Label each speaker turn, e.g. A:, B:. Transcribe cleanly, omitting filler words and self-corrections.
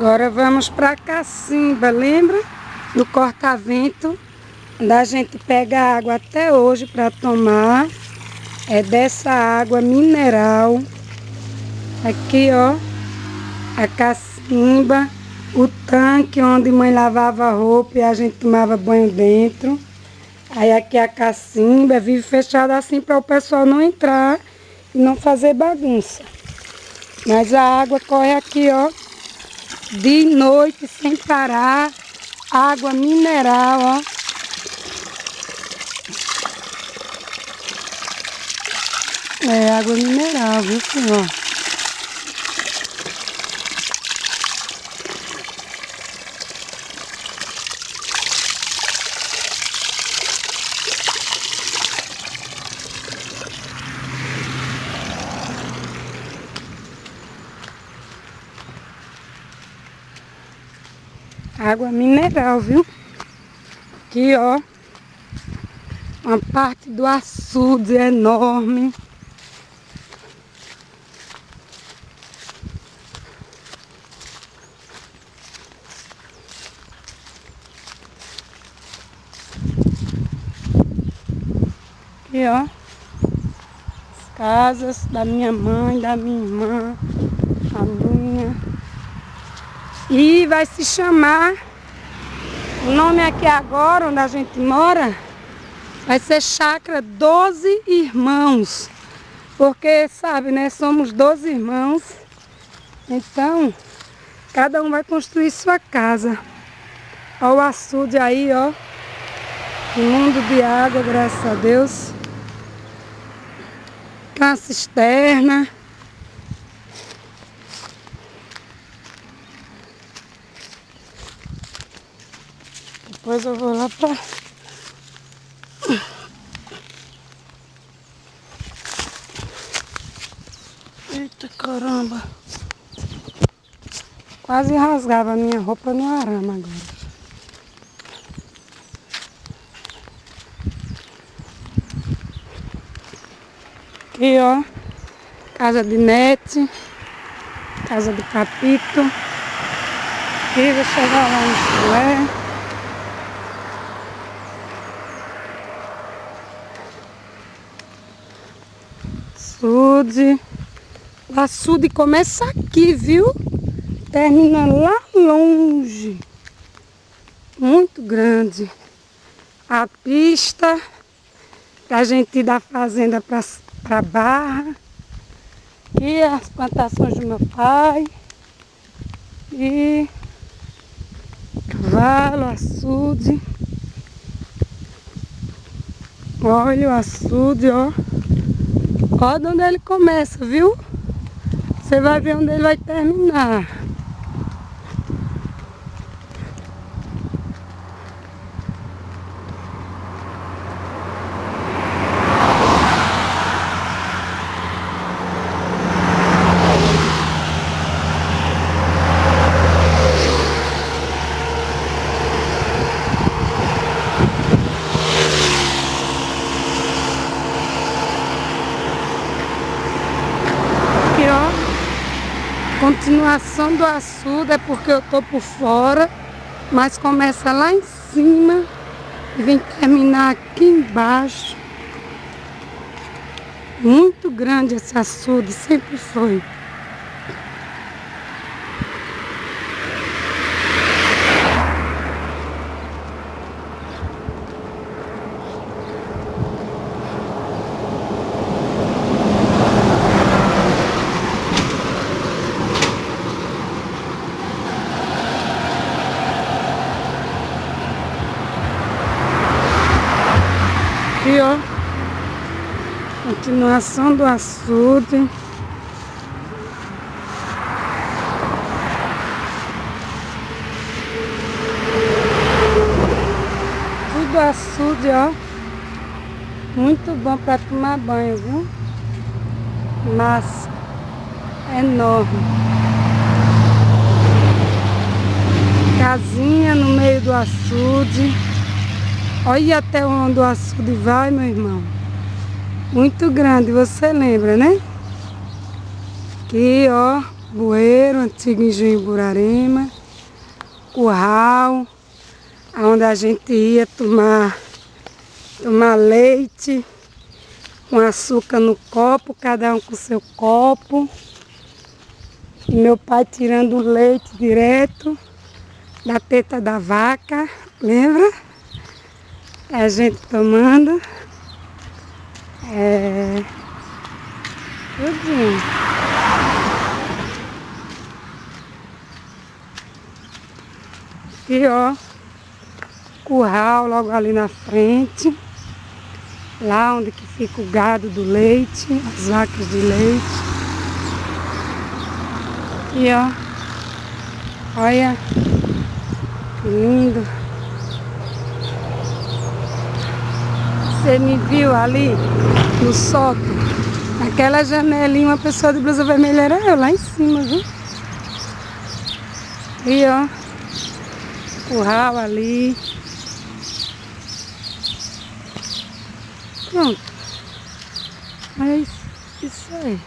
A: Agora vamos para Cacimba, lembra? No corta-vento, onde a gente pega água até hoje para tomar. É dessa água mineral. Aqui, ó, a Cacimba, o tanque onde mãe lavava roupa e a gente tomava banho dentro. Aí aqui a Cacimba vive fechada assim para o pessoal não entrar e não fazer bagunça. Mas a água corre aqui, ó, de noite sem parar. Água mineral, ó. É água mineral, viu, senhor? Água mineral, viu? Aqui, ó, uma parte do açude enorme. Aqui, ó, as casas da minha mãe, da minha irmã, a minha. E vai se chamar, o nome aqui agora, onde a gente mora, vai ser Chácara 12 Irmãos. Porque, sabe, né, somos 12 irmãos. Então, cada um vai construir sua casa. Ó o açude aí, ó. Um mundo de água, graças a Deus. Tem uma cisterna. Depois eu vou lá pra... Eita caramba! Quase rasgava a minha roupa no arame agora. Aqui, ó, casa de Nete, casa do Capito. Aqui, vou chegar lá no chulé. Açude. O açude começa aqui, viu? Termina lá longe. Muito grande. A pista pra gente ir da fazenda pra barra. Aqui as plantações do meu pai. E cavalo, açude. Olha o açude, ó. Olha onde ele começa, viu? Você vai ver onde ele vai terminar. Continuação do açude é porque eu tô por fora, mas começa lá em cima e vem terminar aqui embaixo. Muito grande esse açude, sempre foi. Aqui, ó, continuação do açude. Tudo açude, ó. Muito bom para tomar banho, viu? Massa. Enorme. Casinha no meio do açude. Olha até onde o açude vai, meu irmão. Muito grande, você lembra, né? Aqui, ó, bueiro, antigo Engenho Burarema, curral, onde a gente ia tomar leite com açúcar no copo, cada um com seu copo. E meu pai tirando o leite direto da teta da vaca, lembra? A gente tomando. Tudinho. E ó, curral logo ali na frente. Lá onde que fica o gado do leite, as vacas de leite. E ó, olha que lindo. Você me viu ali no sótão? Aquela janelinha, uma pessoa de blusa vermelha era eu lá em cima, viu? E ó, curral ali. Pronto. É isso aí.